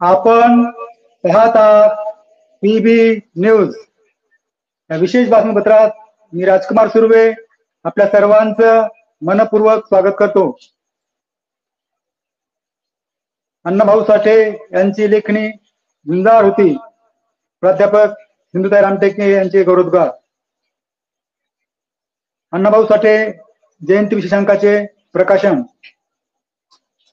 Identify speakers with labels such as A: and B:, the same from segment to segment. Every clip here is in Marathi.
A: आपण पाहत आहात पीबी न्यूज या विशेष बातमीपत्रात मी राजकुमार सुर्वे आपल्या सर्वांचं मनपूर्वक स्वागत करतो. अण्णाभाऊ साठे यांची लेखणी झुंजार होती. प्राध्यापक सिंधुताई रामटेके यांचे गौरवोद्गार. अण्णाभाऊ साठे जयंती विशेषांकाचे प्रकाशन.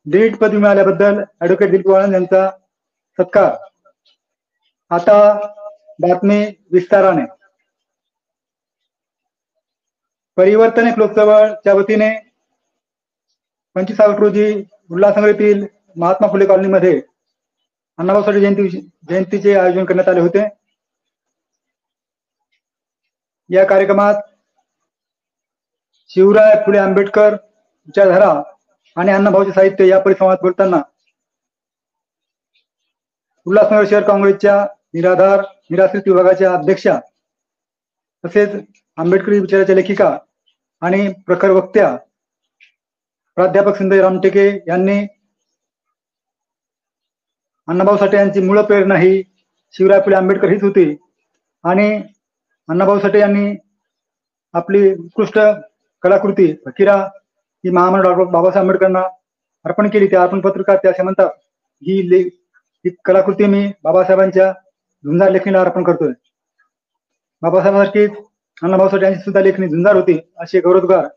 A: डीलिट पदवी मिळाल्याबद्दल ॲडव्होकेट दिलीप वाळंज यांचा सत्कार. आता बातमी विस्ताराने. परिवर्तन एक लोकचळवळच्या वतीने 25 ऑगस्ट रोजी उल्हासनगर येथील महात्मा फुले कॉलनीमध्ये अण्णाभाऊ साठे जयंतीचे आयोजन करण्यात आले होते. या कार्यक्रमात शिवराय फुले आंबेडकर विचारधारा आणि अण्णाभाऊचे साहित्य या परिसंवादात बोलताना उल्हासनगर शहर काँग्रेसच्या निराश्रित विभागाच्या अध्यक्षा तसेच आंबेडकरी विचाराच्या लेखिका आणि प्रखर वक्त्या प्राध्यापक सिंधुताई रामटेके यांनी अण्णाभाऊ साठे यांची मूळ प्रेरणा ही शिवराय फुले आंबेडकर हीच होती आणि अण्णाभाऊ साठे यांनी आपली उत्कृष्ट कलाकृती फकीरा ही महामानव डॉक्टर बाबासाहेब आंबेडकरांना अर्पण केली. त्या अर्पण पत्रकात ते असे म्हणतात, ही कलाकृती मी बाबासाहेबांच्या झुंजार लेखणीला अर्पण करतोय. बाबासाहेबांसारखीच अण्णाभाऊ साठे यांची सुद्धा लेखणी झुंजार होती, असे गौरवोद्गार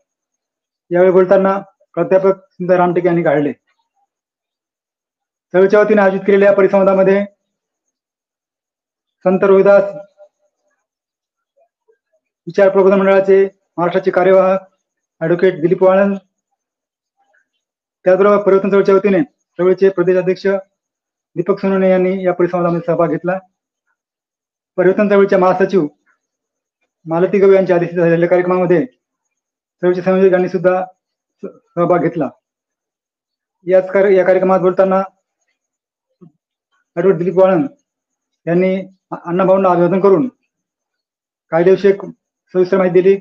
A: यावेळी बोलताना प्राध्यापक सिंधुताई रामटेके यांनी काढले. चळवळीच्या वतीने आयोजित केलेल्या परिसंवादामध्ये संत रोहिदास विचार प्रबोधन मंडळाचे महाराष्ट्राचे कार्यवाहक ॲडव्होकेट दिलीप वाळंज, त्याचबरोबर परिवर्तन चळवळीच्या वतीने चळवळीचे प्रदेश अध्यक्ष दीपक सोनवणे यांनी या परिसंवादामध्ये सहभाग घेतला. परिवर्तन चळवळीच्या महासचिव मालती गवळी यांच्या अध्यक्षतेखाली झालेल्या कार्यक्रमामध्ये चळवळीचे संयोजकांनी सुद्धा सहभाग घेतला. या कार्यक्रमात बोलताना ॲडव्होकेट दिलीप वाळंज यांनी अण्णाभाऊंना अभिवादन करून कायदेविषयक सविस्तर माहिती दिली.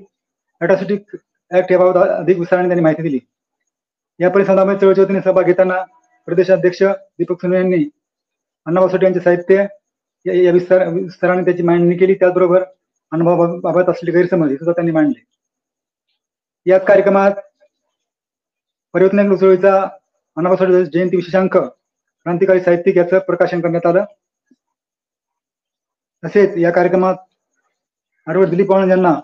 A: ॲट्रॉसिटी ऍक्ट याबाबत अधिक विस्ताराने त्यांनी माहिती दिली. या परिसंवादामध्ये चळवळीच्या वतीने सहभाग घेताना प्रदेशाध्यक्ष दीपक सोनवणे यांनी अण्णाभाऊ साठे यांचे साहित्य या विस्ताराने त्याची मांडणी केली. त्याचबरोबर अण्णाभाऊबाबत असलेले गैरसमज हे सुद्धा त्यांनी मांडले. याच कार्यक्रमात परिवर्तन चळवळीचा अण्णाभाऊ साठे जयंती विशेषांक क्रांतिकारी साहित्यिक याचं प्रकाशन करण्यात आलं. तसेच या कार्यक्रमात ॲडव्होकेट दिलीप वाळंज यांना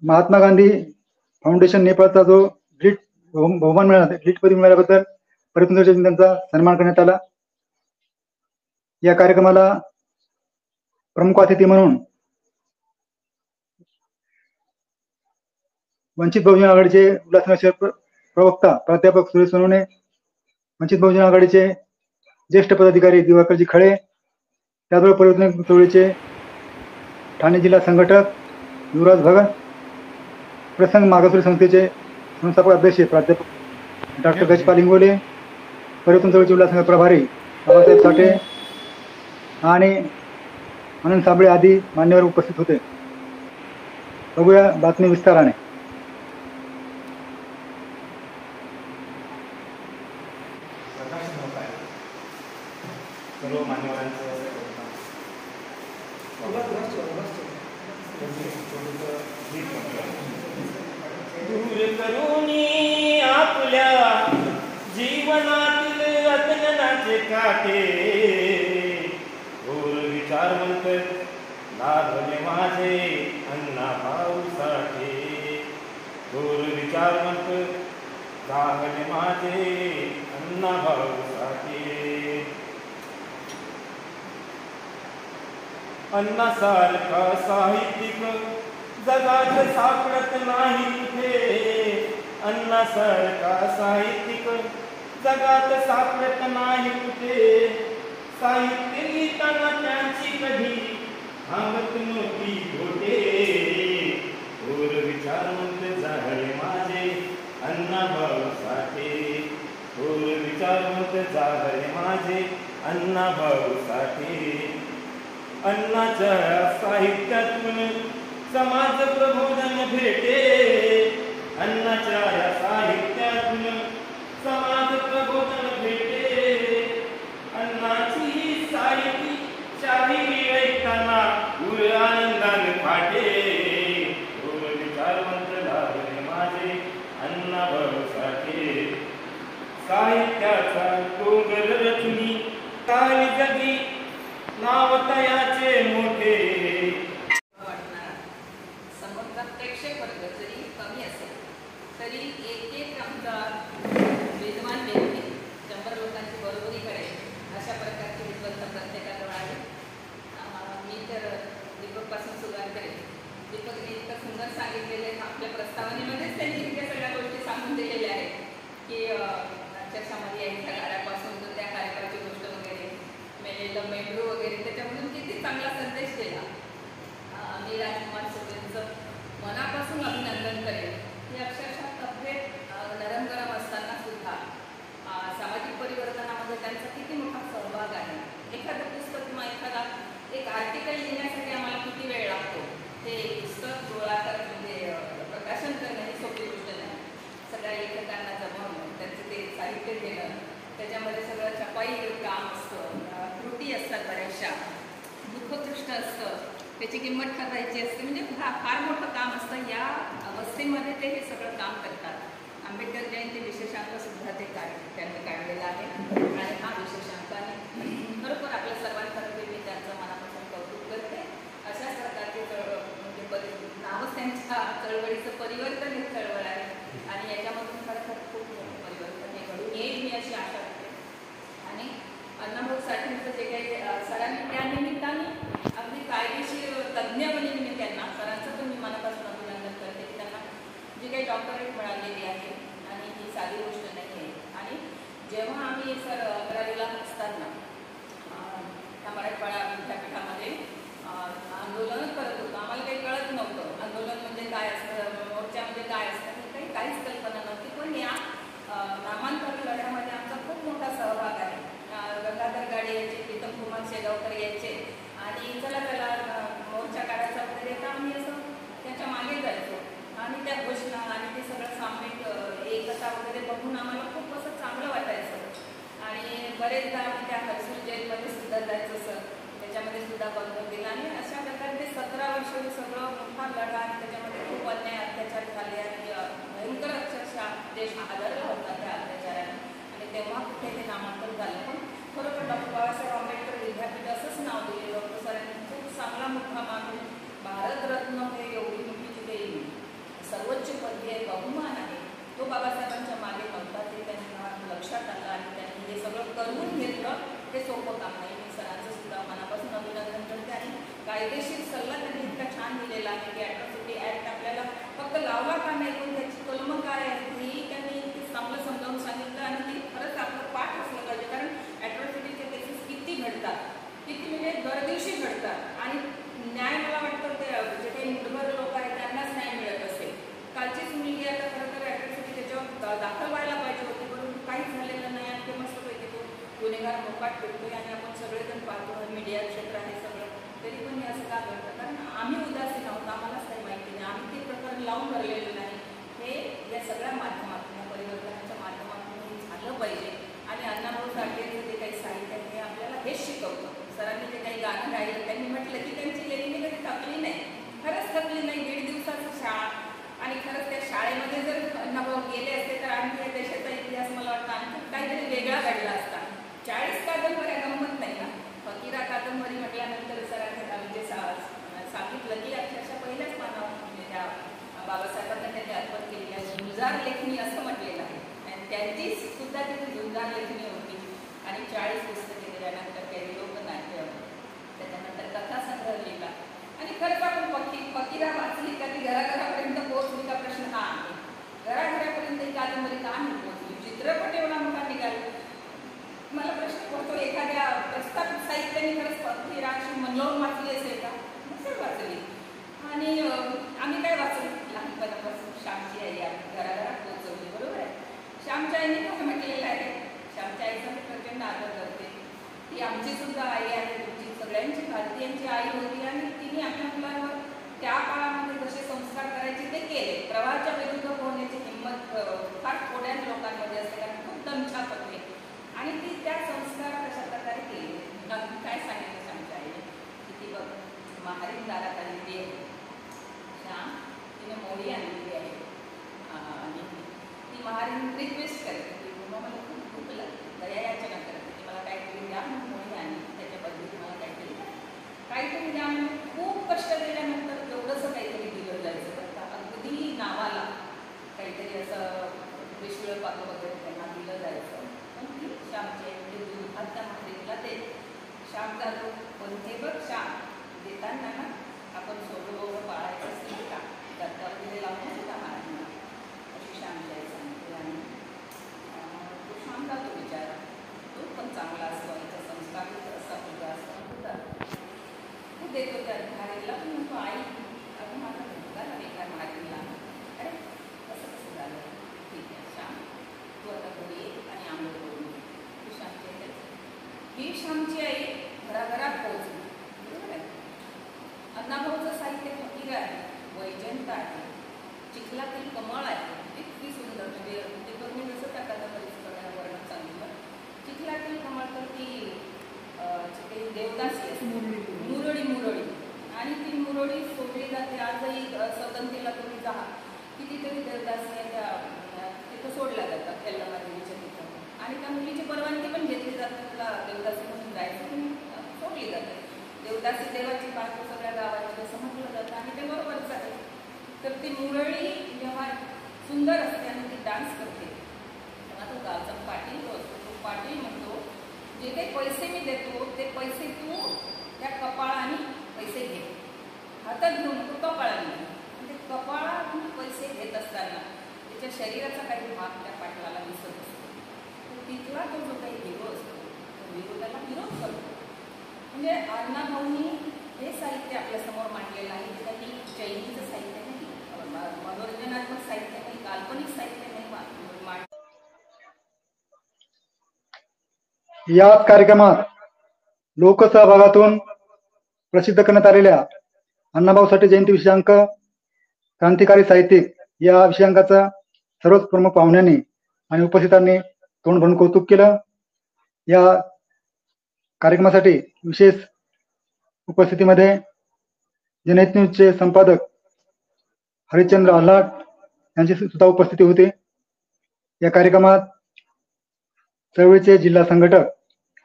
A: महात्मा गांधी फाउंडेशन नेपाळचा जो डीलिट बहुमान मिळाला, डीलिट पदवी मिळाल्याबद्दल परिवर्तन चळवळीचा त्यांचा सन्मान करण्यात आला. या कार्यक्रमाला प्रमुख अतिथी म्हणून वंचित बहुजन आघाडीचे उल्हासनगर शहर प्रवक्ता प्राध्यापक सुरेश सोनवणे, वंचित बहुजन आघाडीचे ज्येष्ठ पदाधिकारी दिवाकरजी खळे, त्याचबरोबर परिवर्तन चळवळीचे ठाणे जिल्हा संघटक युवराज भगत, प्रसंग मागासवर्गीय संस्थेचे संस्थापक अध्यक्ष प्राध्यापक डॉक्टर गजपाल इंगोले, परिवर्तन चळवळीचे उल्हासनगर प्रभारी बाबासाहेब साठे आणि आनंद साबळे आदी मान्यवर उपस्थित होते. बघूया बातमी विस्ताराने.
B: सर्व मान्यवरांचं दूर करूनी आपल्या जीवनातील अज्ञानाचे काटे, घोर विचारवंत लाभले माझे अण्णाभाऊ साठे, घोर विचारवंत लाभले माझे अण्णाभाऊ साठे. अण्णासारखा साहित्यिक जगात सापडत नाही कुठे, अण्णासारखा साहित्यिक जगात सापडत नाही कुठे. साहित्य लिहिताना त्यांची कधी थांबत नव्हती होते, घोर विचारवंत झाले माझे अण्णाभाऊ साठे, घोर विचारवंत झाले माझे अण्णाभाऊ साठे. अण्णाच्या साहित्यातून समाज प्रबोधन भेटे, अण्णाच्या साहित्यातून समाज प्रबोधन भेटे. जगी नाव तयाचे मोठे.
C: समोरचा प्रेक्षक वर्ग जरी कमी असेल तरी एक आमचा विद्वान व्यक्ती 100 लोकांची बरोबरी करेल अशा प्रकारचे विद्वत्ता प्रत्येकाजवळ आहे. मी तर दीपकपासून सुरुवात करेन. दीपकने इतकं सुंदर सांगितलेले आपल्या प्रस्तावनेमध्येच त्यांनी इतक्या सगळ्या गोष्टी सांगून दिलेल्या आहेत की चर्चामध्ये यायच्या कार्यापासून तर त्या कार्यक्रमाची गोष्ट वगैरे मेलेलं मेंढरू वगैरे त्याच्यामधून किती चांगला संदेश दिला. मी राजकुमार सोबेंचं मनापासून अभिनंदन करेन की अक्षरशः तब्येत नरम गरम असताना सुद्धा सामाजिक परिवर्तनामध्ये त्यांचा किती मोठा सहभाग आहे. एखादं पुस्तक किंवा एखादा एक आर्टिकल लिहिण्यासाठी आम्हाला किती वेळ लागतो ते पुस्तक गोळा करणं म्हणजे प्रकाशन करणं ही सोपी गोष्ट नाही. सगळ्या लेखकांना जमवणं त्यांचं ते साहित्य घेणं त्याच्यामध्ये सगळं छपाई काम असतं, त्रुटी असतात बऱ्याचशा, दुःखदृष्ट असतं, त्याची किंमत ठरवायची असते. म्हणजे फार मोठं काम असतं. या अवस्थेमध्ये ते हे सगळं काम करतात. आंबेडकर जयंती विशेषांकसुद्धा त्यांनी काढलेला आहे आणि हा विशेषांक आहे. खरोखर आपल्या सर्वांतर्फे मी त्यांचं मनापासून कौतुक करते. अशाच प्रकारचे म्हणजे नावच त्यांच्या चळवळीचं परिवर्तन ही चळवळ आहे आणि याच्यामधून खरंतर खूप मोठं परिवर्तन हे घडून येईल मी अशी आशा करते. आणि अण्णाभाऊ साठेंचं जे काही सरांनी त्या निमित्ताने अगदी कायदेशीर तज्ज्ञ म्हणून मी त्यांना सरांचं पण मी मनापासून अभिनंदन करते की त्यांना जी काही डॉक्टरेट मिळालेली आहे आणि ही साधी गोष्ट नाही आहे. आणि जेव्हा आम्ही सर 11वीला असताना त्या मराठवाडा विद्यापीठामध्ये आंदोलन करत होतो. आम्हाला काही कळत नव्हतं आंदोलन म्हणजे काय असतं, मोर्चा म्हणजे काय असतं, हे काहीच कल्पना नव्हती. पण या नामांतरण लढ्यामध्ये आमचा खूप मोठा सहभाग आहे. गंगाधर गाडे यायचे, प्रीतम कुमार शेगावकर यायचे आणि चला मोर्चा काढायचा वगैरे तर आम्ही असं त्याच्या मागे जायचो आणि त्या घोषणा आणि ते सगळं सामायिक एकता वगैरे बघून आम्हाला खूप असं चांगलं वाटायचं. आणि बरेचदा आम्ही त्या हर्सूल जेलमध्ये सुद्धा जायचं सर, त्याच्यामध्ये सुद्धा बंद दिला. आणि अशा प्रकारे ते 17 वर्ष सगळं मोठा लढा आणि त्याच्यामध्ये खूप अन्याय अत्याचार झाले आणि भयंकर अक्षरशः देश हादरला होता त्या अत्याचाराने. आणि तेव्हा कुठे ते नामांकन झालं. पण खरोखर डॉक्टर बाबासाहेब आंबेडकर विद्यापीठ असंच नाव दिले. डॉक्टर सरांनी खूप चांगला मोठा मानून भारतरत्न हे एवढी मोठी जिथे सर्वोच्च पदवी बहुमान आहे तो बाबासाहेबांच्या मागे नव्हता. ते त्यांना लक्षात आलं आणि त्यांनी हे सगळं करून घेतलं. ते सोपं काम नाही. मी सरांचं सुद्धा मनापासून अभिनंदन करते. आणि कायदेशीर सल्ला त्यांनी इतका छान दिलेला आहे की ॲट्रॉसिटी ॲक्ट आपल्याला फक्त लावला का नाही पण त्याची कलम काय आहे ही त्यांनी चांगलं समजावून सांगितलं. आणि ती खरंच आपलं पाठ असलं पाहिजे. कारण ॲट्रॉसिटीचे केसेस किती घडतात, किती म्हणजे दरदिवशी घडतात आणि न्याय मला वाटतं ते जे काही मुठभर लोक आहेत त्यांनाच न्याय मिळत असेल. कालचीच मुलगी आता खरं तर ॲट्रॉसिटी त्याच्यावर दाखल व्हायला पाहिजे होती परंतु काहीच झालेलं नाही. आणि ते मस्तपैकी तो गुन्हेगार मोकाट फिरतोय आणि आपण सगळेजण पाहतो मीडिया क्षेत्र आहे सगळं, तरी पण हे असं का घडतं? कारण आम्ही उदासीन आहोत, आम्हालाच काही माहिती नाही, आम्ही ते प्रकरण लावून भरलेलं नाही. हे या सगळ्या माध्यमातून या परिवर्तनाच्या माध्यमातून हे झालं पाहिजे. आणि अण्णाभाऊ साठेंचं जे काही साहित्य आहे हे आपल्याला हेच शिकवतं. सरांनी जे काही गाणं गायलं त्यांनी म्हटलं की त्यांची लेखणी कधी थकली नाही. खरंच थकली नाही. 1.5 दिवसाची शाळा आणि खरंच त्या शाळेमध्ये जर अण्णाभाऊ गेले असते तर आणखी या देशाचा इतिहास मला वाटतं आणखी काहीतरी वेगळा घडला असता. 40 कादंबऱ्या गंमत नाही ना. फकीरा कादंबरी म्हटल्यानंतर सरांनी म्हणजे सांगितलं की अक्षरशः पहिल्याच पानावर म्हणजे त्या बाबासाहेबांना त्यांनी अर्पण केलेल्या झुंजार लेखणी असं म्हटलेलं आहे. आणि त्यांची सुद्धा तिथे झुंजार लेखणी होती. आणि 40 पुस्तके दिल्यानंतर काही लोकनाट्य, त्याच्यानंतर कथासंग्रह लिहिला. आणि खरंच आपण फकीरा वाचली का ती घराघरापर्यंत पोहोचली का प्रश्न हा आहे. घराघरापर्यंत ही कादंबरी का नाही पोहोचली? चित्रपट एवढा मोठा निघाला. मला प्रश्न पडतो एखाद्या प्रस्थापित साहित्याने खरंच फकीराची मनोर वाचली असेल का? नसेल वाचली. आणि आम्ही काय वाचलं लहानपणापासून? श्यामची आई आम्ही घराघरात पोहोचवली, बरोबर आहे. श्यामच्या आईने काय म्हटलेलं आहे? श्यामच्या आईचा मी प्रचंड आदर करते. ती आमची सुद्धा आई आहे, तुमची सगळ्यांची भारतीयांची आई होती. आणि तिने आपल्या मुलांवर त्या काळामध्ये जसे संस्कार करायचे ते केले. प्रवाहाच्या विरुद्ध पोहण्याची हिंमत फार थोड्या लोकांमध्ये असते कारण खूप दमछाक होते. आणि ती त्या संस्कार कशा प्रकारे केले काय सांगितलं श्यामच्या आईने? किती बघ महारीन दारात आलेली आहे श्याम, तिने मोडी आणलेली आहे आणि ती महारीन रिक्वेस्ट करते की मला खूप भूक लागते, दया याचना करते की मला काहीतरी द्या. मोडी आणली. ही श्यामची आई घराघरात पोहोचली. बरोबर आहे. अण्णाभाऊचं साहित्य फकीर आहे, वैजयंत आहे, चिखलातील कमळ आहे, इतकी सुंदर. म्हणजे दीपक मी जसं त्या कादंबरीचं वर्णन सांगितलं, चिखलातील कमळ तर ती देवदासी असते, मुरळी आणि ती मुरळी सोडली जाते. आजही सौदंतीला तुम्ही जा, कितीतरी देवदासी त्या तिथं सोडल्या जातात केल्लामा देवीच्या तिथं, आणि त्या मुलीची परवानगी पण घेतली जाते, तुला देवदासी म्हणून जायचं म्हणून सोडली जाते. देवदासी देवाची बायको सगळ्या गावाची असं म्हटलं जातं आणि ते बरोबरच आहे. तर ती मुरळी जेव्हा सुंदर असते आणि ती डान्स करते तेव्हा तो गावचा पाटील जो असतो, तो पाटील म्हणतो, जे काही पैसे मी देतो ते पैसे तू त्या कपाळाने पैसे घे, हातात घेऊ नको, कपाळाने. म्हणजे कपाळाने पैसे घेत असताना त्याच्या शरीराचा काही भाग त्या पाटलाला दिसत असतो. तर तिथला तो जो काही हिरो असतो तो हिरो त्याला विरोध करतो. म्हणजे अण्णाभाऊंनी हे साहित्य आपल्यासमोर मांडलेलं आहे. त्यांनी चैनीचं साहित्य नाही, मनोरंजनात्मक साहित्य नाही, काल्पनिक साहित्य नाही मांड.
A: या कार्यक्रमात लोकसहभागातून प्रसिद्ध करण्यात आलेल्या अण्णाभाऊ साठे जयंती विषयांक क्रांतिकारी साहित्यिक या विषयांकाचा सर्वच प्रमुख पाहुण्यांनी आणि उपस्थितांनी तोंड भरून कौतुक केलं. या कार्यक्रमासाठी विशेष उपस्थितीमध्ये जनहित न्यूजचे संपादक हरिश्चंद्र आल्हाट यांची सुद्धा उपस्थिती होती. या कार्यक्रमात चळवळीचे जिल्हा संघटक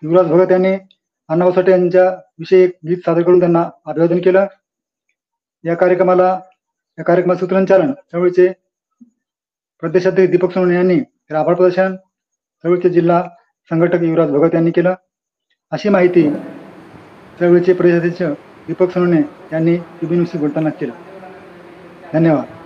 A: युवराज भगत यांनी अण्णाभाऊ साठे यांच्या विषयी एक गीत सादर करून त्यांना अभिवादन केलं. या कार्यक्रमात सूत्रसंचालन चळवळीचे प्रदेशाध्यक्ष दीपक सोनवणे यांनी, तर आभार प्रदर्शन चळवळीचे जिल्हा संघटक युवराज भगत यांनी केलं. अशी माहिती चळवळीचे प्रदेशाध्यक्ष दीपक सोनवणे यांनी न्यूजशी बोलताना केलं. धन्यवाद.